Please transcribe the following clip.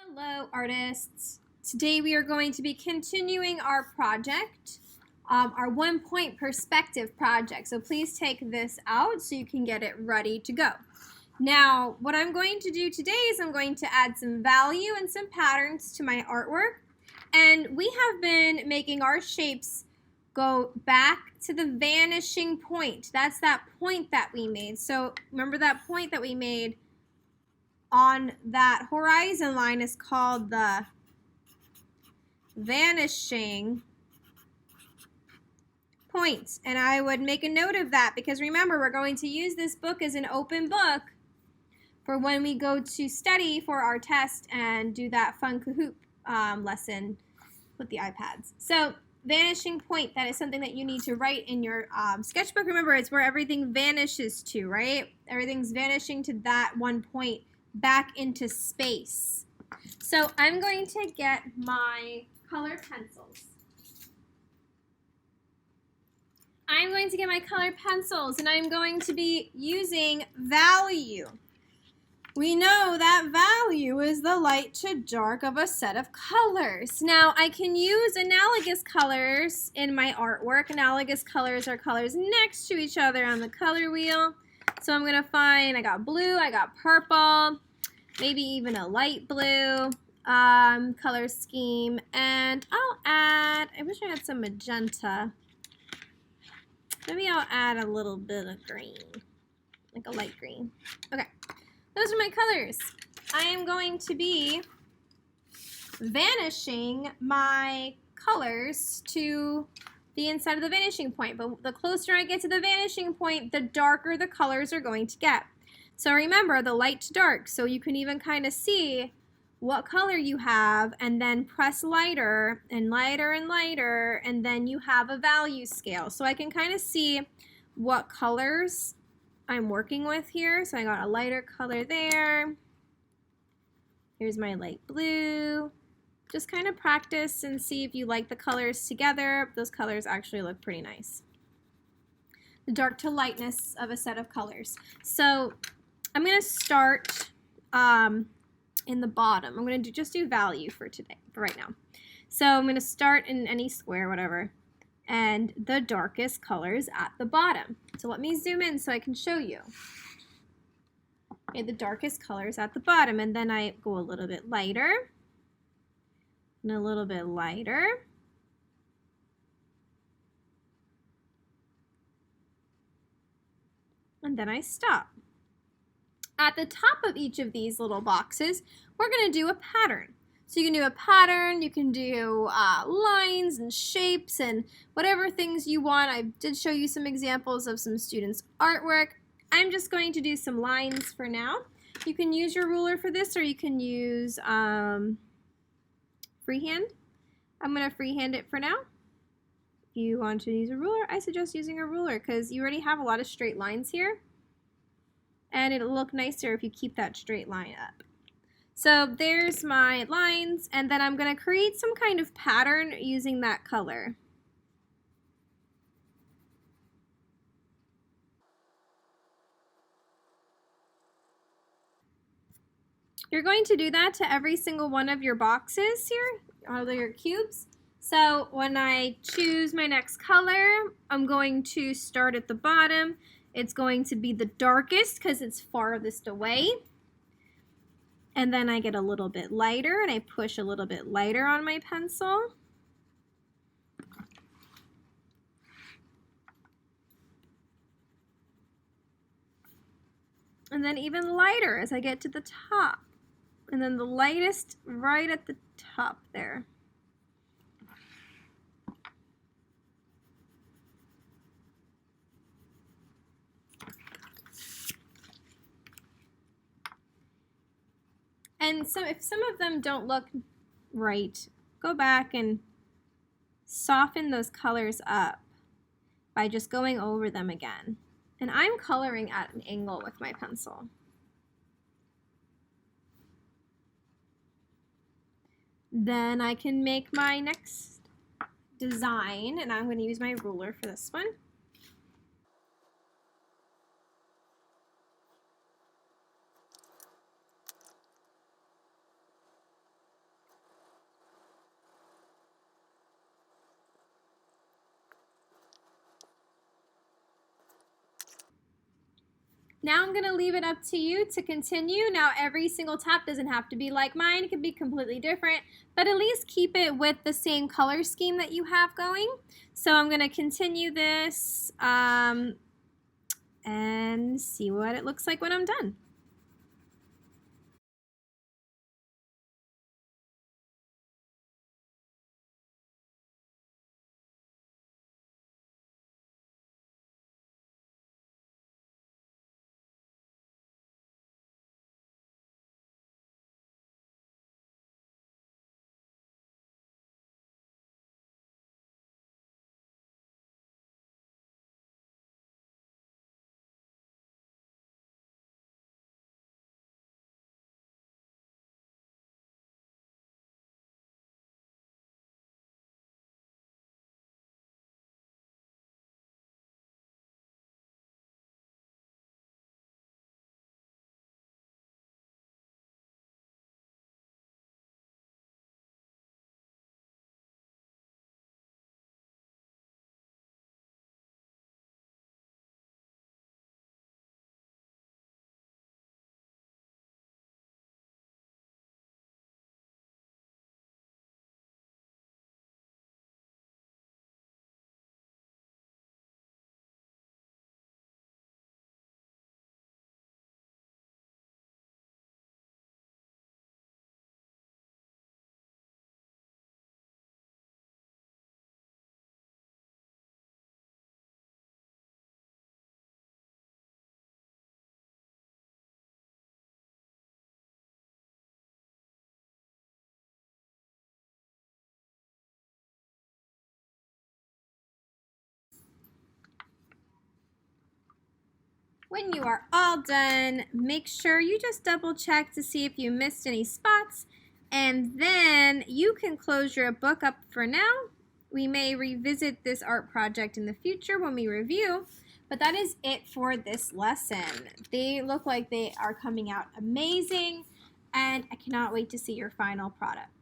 Hello artists! Today we are going to be continuing our project, our 1-point perspective project. So please take this out so you can get it ready to go. Now what I'm going to do today is I'm going to add some value and some patterns to my artwork. And we have been making our shapes go back to the vanishing point. That's that point that we made. So remember that point that we made on that horizon line is called the vanishing point. And I would make a note of that because remember, we're going to use this book as an open book for when we go to study for our test and do that fun Kahoot lesson with the iPads. So vanishing point, that is something that you need to write in your sketchbook. Remember, it's where everything vanishes to, right? Everything's vanishing to that one point back into space. So I'm going to get my color pencils. I'm going to get my color pencils and I'm going to be using value. We know that value is the light to dark of a set of colors. Now I can use analogous colors in my artwork. Analogous colors are colors next to each other on the color wheel. So I'm going to find, I got blue, I got purple, maybe even a light blue color scheme. And I'll add, I wish I had some magenta. Maybe I'll add a little bit of green, like a light green. Okay, those are my colors. I am going to be vanishing my colors to the inside of the vanishing point, but the closer I get to the vanishing point, the darker the colors are going to get. So remember the light to dark, so you can even kind of see what color you have and then press lighter and lighter and lighter, and then you have a value scale. So I can kind of see what colors I'm working with here. So I got a lighter color there. Here's my light blue. Just kind of practice and see if you like the colors together. Those colors actually look pretty nice. The dark to lightness of a set of colors. So I'm going to start in the bottom. I'm going to just do value for today, for right now. So I'm going to start in any square, whatever, and the darkest colors at the bottom. So let me zoom in so I can show you. Okay, the darkest colors at the bottom, and then I go a little bit lighter. And a little bit lighter. And then I stop. At the top of each of these little boxes, we're going to do a pattern. So you can do a pattern, you can do lines and shapes and whatever things you want. I did show you some examples of some students' artwork. I'm just going to do some lines for now. You can use your ruler for this, or you can use freehand. I'm going to freehand it for now. If you want to use a ruler, I suggest using a ruler because you already have a lot of straight lines here. And it'll look nicer if you keep that straight line up. So there's my lines, and then I'm going to create some kind of pattern using that color. You're going to do that to every single one of your boxes here, all of your cubes. So when I choose my next color, I'm going to start at the bottom. It's going to be the darkest because it's farthest away. And then I get a little bit lighter and I push a little bit lighter on my pencil. And then even lighter as I get to the top. And then the lightest right at the top there. And so if some of them don't look right, go back and soften those colors up by just going over them again. And I'm coloring at an angle with my pencil. Then I can make my next design, and I'm going to use my ruler for this one. Now I'm going to leave it up to you to continue. Now every single tap doesn't have to be like mine. It can be completely different, but at least keep it with the same color scheme that you have going. So I'm going to continue this and see what it looks like when I'm done. When you are all done, make sure you just double check to see if you missed any spots, and then you can close your book up for now. We may revisit this art project in the future when we review, but that is it for this lesson. They look like they are coming out amazing, and I cannot wait to see your final product.